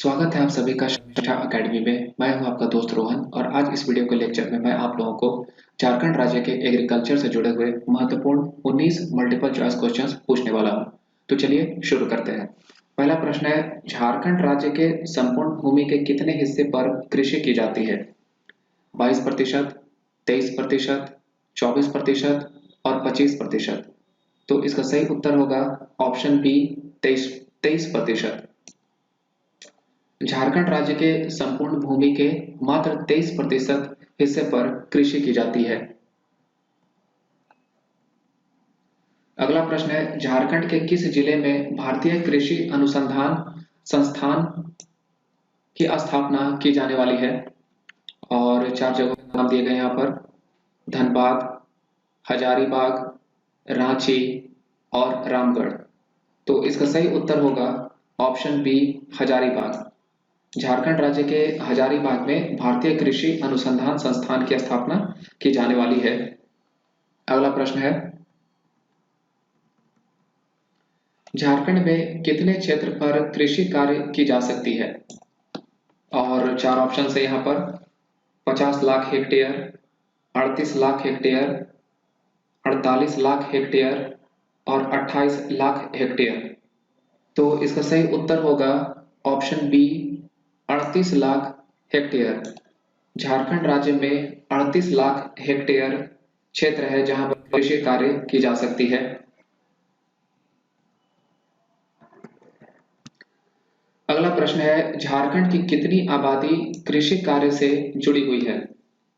स्वागत है आप सभी का शिक्षा अकेडमी में। मैं हूं आपका दोस्त रोहन और आज इस वीडियो के लेक्चर में मैं आप लोगों को झारखंड राज्य के एग्रीकल्चर से जुड़े हुए महत्वपूर्ण 19 मल्टीपल चॉइस क्वेश्चंस पूछने वाला हूं। तो चलिए शुरू करते हैं। पहला प्रश्न है, झारखंड राज्य के संपूर्ण भूमि के कितने हिस्से पर कृषि की जाती है? 22%, 23%, 24% और 25%। तो इसका सही उत्तर होगा ऑप्शन बी, 23%। झारखंड राज्य के संपूर्ण भूमि के मात्र 23% हिस्से पर कृषि की जाती है। अगला प्रश्न है, झारखंड के किस जिले में भारतीय कृषि अनुसंधान संस्थान की स्थापना की जाने वाली है? और 4 जगहों के नाम दिए गए यहाँ पर, धनबाद, हजारीबाग, रांची और रामगढ़। तो इसका सही उत्तर होगा ऑप्शन बी, हजारीबाग। झारखंड राज्य के हजारीबाग में भारतीय कृषि अनुसंधान संस्थान की स्थापना की जाने वाली है। अगला प्रश्न है, झारखंड में कितने क्षेत्र पर कृषि कार्य की जा सकती है? और 4 ऑप्शन है यहाँ पर, 50 lakh hectare, 38 lakh hectare, 48 lakh hectare और 28 लाख हेक्टेयर। तो इसका सही उत्तर होगा option B, 38 lakh hectare. Jharkhand राज्य में 38 लाख हेक्टेयर क्षेत्र है जहां पर कृषि कार्य की जा सकती है। अगला प्रश्न है, झारखंड की कितनी आबादी कृषि कार्य से जुड़ी हुई है?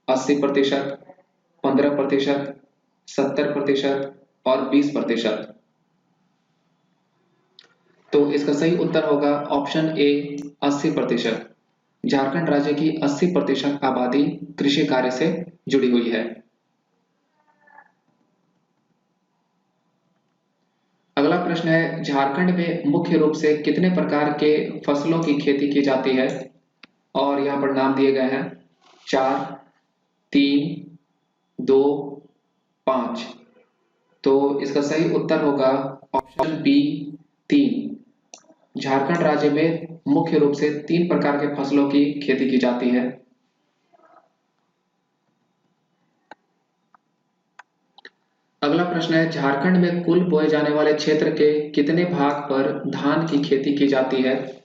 80%, 15%, 70% और 20%। तो इसका सही उत्तर होगा ऑप्शन ए, 80%। झारखंड राज्य की 80% आबादी कृषि कार्य से जुड़ी हुई है। अगला प्रश्न है, झारखंड में मुख्य रूप से कितने प्रकार के फसलों की खेती की जाती है? और यहाँ पर नाम दिए गए हैं, 4, 3, 2, 5। तो इसका सही उत्तर होगा ऑप्शन बी, 3। झारखंड राज्य में मुख्य रूप से 3 प्रकार के फसलों की खेती की जाती है। अगला प्रश्न है, झारखंड में कुल बोए जाने वाले क्षेत्र के कितने भाग पर धान की खेती की जाती है?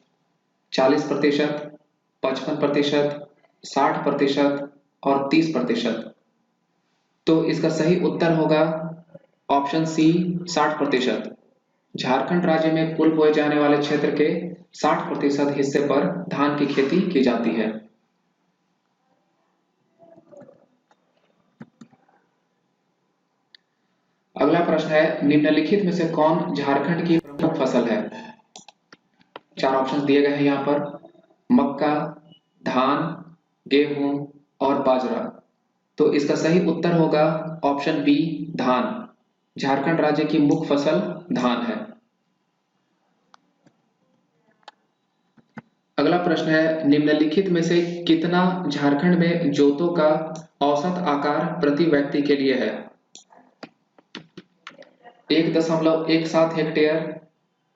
40%, 55%, 60% और 30%। तो इसका सही उत्तर होगा ऑप्शन सी, 60%। झारखंड राज्य में कुल बोए जाने वाले क्षेत्र के 60% हिस्से पर धान की खेती की जाती है। अगला प्रश्न है, निम्नलिखित में से कौन झारखंड की प्रमुख फसल है? 4 ऑप्शन दिए गए हैं यहाँ पर, मक्का, धान, गेहूं और बाजरा। तो इसका सही उत्तर होगा ऑप्शन बी, धान। झारखंड राज्य की मुख्य फसल धान है। अगला प्रश्न है, निम्नलिखित में से कितना झारखंड में जोतों का औसत आकार प्रति व्यक्ति के लिए है? 1.17 हेक्टेयर,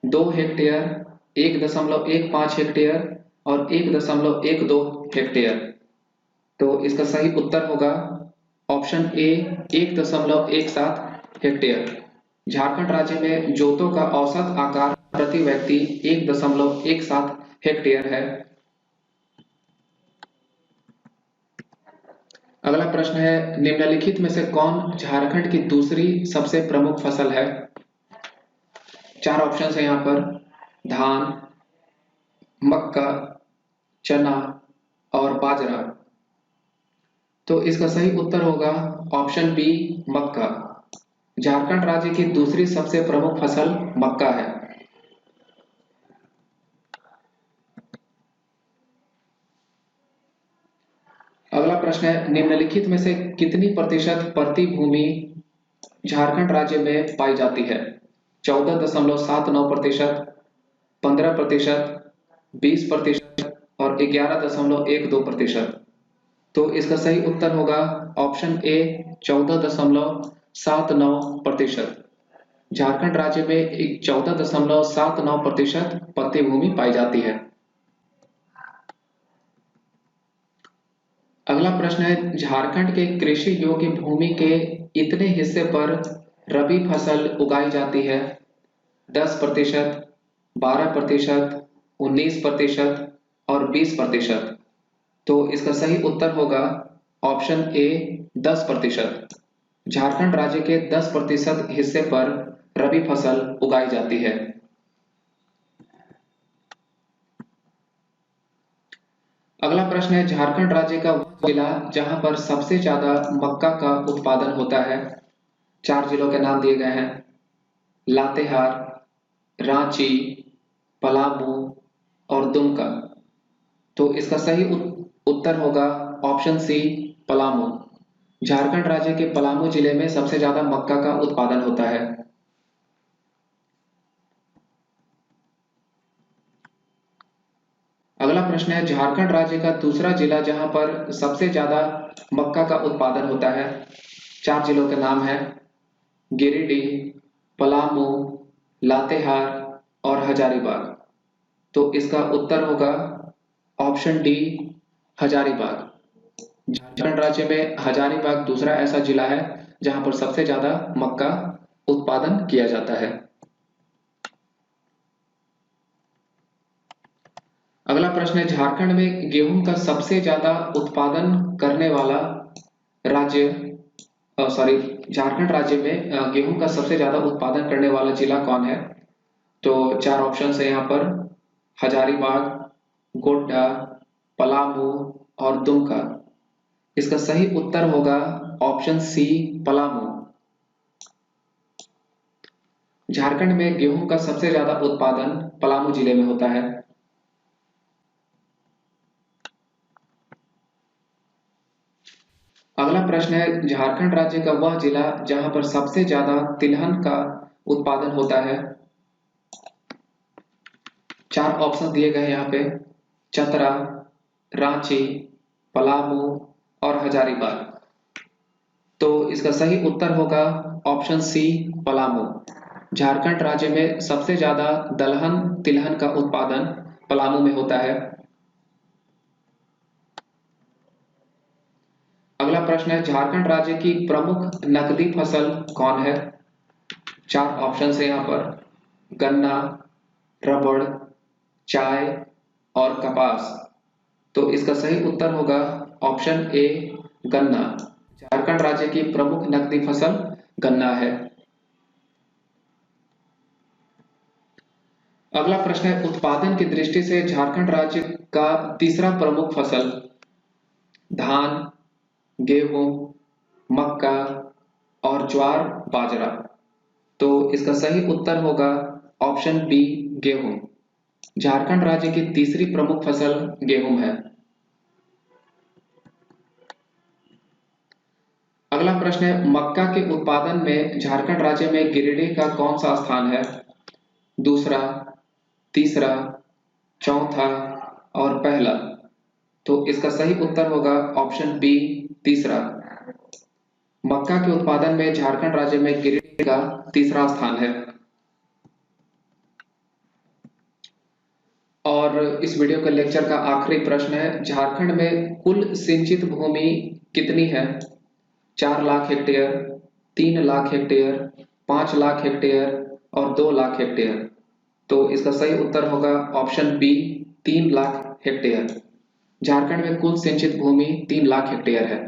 2 हेक्टेयर, 1.15 हेक्टेयर और 1.12 हेक्टेयर। तो इसका सही उत्तर होगा ऑप्शन ए, 1.17 हेक्टेयर। झारखंड राज्य में जोतों का औसत आकार प्रति व्यक्ति 1.17 हेक्टेयर है। अगला प्रश्न है, निम्नलिखित में से कौन झारखंड की दूसरी सबसे प्रमुख फसल है? 4 ऑप्शन है यहाँ पर, धान, मक्का, चना और बाजरा। तो इसका सही उत्तर होगा ऑप्शन बी, मक्का। झारखंड राज्य की दूसरी सबसे प्रमुख फसल मक्का है। अगला प्रश्न है, निम्नलिखित में से कितनी प्रतिशत परती भूमि झारखंड राज्य में पाई जाती है? 14.79%, 15%, 20% और 11.12%। तो इसका सही उत्तर होगा ऑप्शन ए, 14.79%। झारखंड राज्य में 14.79% परती भूमि पाई जाती है। अगला प्रश्न है, झारखंड के कृषि योग्य भूमि के इतने हिस्से पर रबी फसल उगाई जाती है? 10%, 12%, 19% और 20%। तो इसका सही उत्तर होगा ऑप्शन ए 10%। झारखंड राज्य के 10% हिस्से पर रबी फसल उगाई जाती है। अगला प्रश्न है, झारखंड राज्य का वह जिला जहां पर सबसे ज्यादा मक्का का उत्पादन होता है? 4 जिलों के नाम दिए गए हैं, लातेहार, रांची, पलामू और दुमका। तो इसका सही उत्तर होगा ऑप्शन सी पलामू। झारखंड राज्य के पलामू जिले में सबसे ज्यादा मक्का का उत्पादन होता है। अगला प्रश्न है, झारखंड राज्य का दूसरा जिला जहां पर सबसे ज्यादा मक्का का उत्पादन होता है? 4 जिलों के नाम है, गिरिडीह, पलामू, लातेहार और हजारीबाग। तो इसका उत्तर होगा ऑप्शन डी हजारीबाग। झारखंड राज्य में हजारीबाग दूसरा ऐसा जिला है जहां पर सबसे ज्यादा मक्का उत्पादन किया जाता है। अगला प्रश्न है, झारखंड में गेहूं का सबसे ज्यादा उत्पादन करने वाला राज्य झारखंड राज्य में गेहूं का सबसे ज्यादा उत्पादन करने वाला जिला कौन है? तो 4 ऑप्शन है यहाँ पर, हजारीबाग, गोड्डा, पलामू और दुमका। इसका सही उत्तर होगा ऑप्शन सी पलामू। झारखंड में गेहूं का सबसे ज्यादा उत्पादन पलामू जिले में होता है। अगला प्रश्न है, झारखंड राज्य का वह जिला जहां पर सबसे ज्यादा तिलहन का उत्पादन होता है? 4 ऑप्शन दिए गए यहाँ पे, चतरा, रांची, पलामू और हजारीबाग। तो इसका सही उत्तर होगा ऑप्शन सी पलामू। झारखंड राज्य में सबसे ज्यादा दलहन तिलहन का उत्पादन पलामू में होता है। अगला प्रश्न है, झारखंड राज्य की प्रमुख नकदी फसल कौन है? 4 ऑप्शन है यहाँ पर, गन्ना, रबड़, चाय और कपास। तो इसका सही उत्तर होगा ऑप्शन ए गन्ना। झारखंड राज्य की प्रमुख नकदी फसल गन्ना है। अगला प्रश्न है, उत्पादन की दृष्टि से झारखंड राज्य का तीसरा प्रमुख फसल धान, गेहूं, मक्का और ज्वार बाजरा। तो इसका सही उत्तर होगा ऑप्शन बी गेहूं। झारखंड राज्य की तीसरी प्रमुख फसल गेहूं है। अगला प्रश्न है, मक्का के उत्पादन में झारखंड राज्य में गिरिडीह का कौन सा स्थान है? दूसरा, तीसरा, चौथा और पहला। तो इसका सही उत्तर होगा ऑप्शन बी तीसरा। मक्का के उत्पादन में झारखंड राज्य में गिरिडीह का तीसरा स्थान है। और इस वीडियो के लेक्चर का आखिरी प्रश्न है, झारखंड में कुल सिंचित भूमि कितनी है? 4 lakh hectare, 3 lakh hectare, 5 lakh hectare और 2 लाख हेक्टेयर। तो इसका सही उत्तर होगा option B 3 lakh hectare. Jharkhand में कुल सिंचित भूमि 3 लाख हेक्टेयर है।